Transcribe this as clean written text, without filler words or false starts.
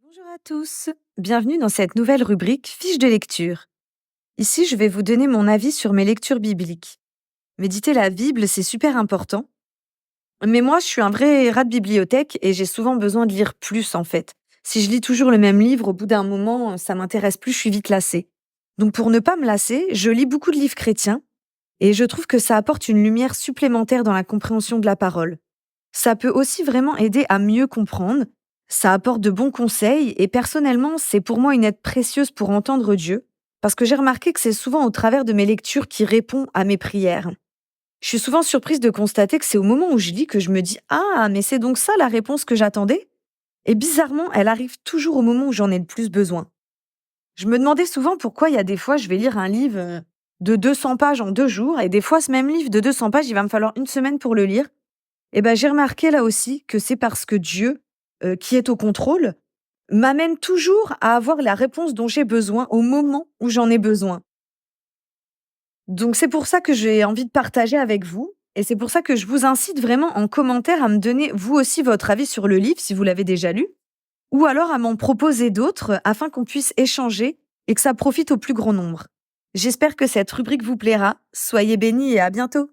Bonjour à tous, bienvenue dans cette nouvelle rubrique Fiche de lecture. Ici, je vais vous donner mon avis sur mes lectures bibliques. Méditer la Bible, c'est super important. Mais moi, je suis un vrai rat de bibliothèque et j'ai souvent besoin de lire plus en fait. Si je lis toujours le même livre, au bout d'un moment, ça m'intéresse plus, je suis vite lassée. Donc pour ne pas me lasser, je lis beaucoup de livres chrétiens et je trouve que ça apporte une lumière supplémentaire dans la compréhension de la parole. Ça peut aussi vraiment aider à mieux comprendre. Ça apporte de bons conseils et personnellement, c'est pour moi une aide précieuse pour entendre Dieu, parce que j'ai remarqué que c'est souvent au travers de mes lectures qu'il répond à mes prières. Je suis souvent surprise de constater que c'est au moment où je lis que je me dis «Ah, mais c'est donc ça la réponse que j'attendais?» Et bizarrement, elle arrive toujours au moment où j'en ai le plus besoin. Je me demandais souvent pourquoi il y a des fois je vais lire un livre de 200 pages en 2 jours et des fois ce même livre de 200 pages, il va me falloir une semaine pour le lire. Et ben, j'ai remarqué là aussi que c'est parce que Dieu, qui est au contrôle, m'amène toujours à avoir la réponse dont j'ai besoin au moment où j'en ai besoin. Donc c'est pour ça que j'ai envie de partager avec vous et c'est pour ça que je vous incite vraiment en commentaire à me donner vous aussi votre avis sur le livre si vous l'avez déjà lu ou alors à m'en proposer d'autres afin qu'on puisse échanger et que ça profite au plus grand nombre. J'espère que cette rubrique vous plaira. Soyez bénis et à bientôt.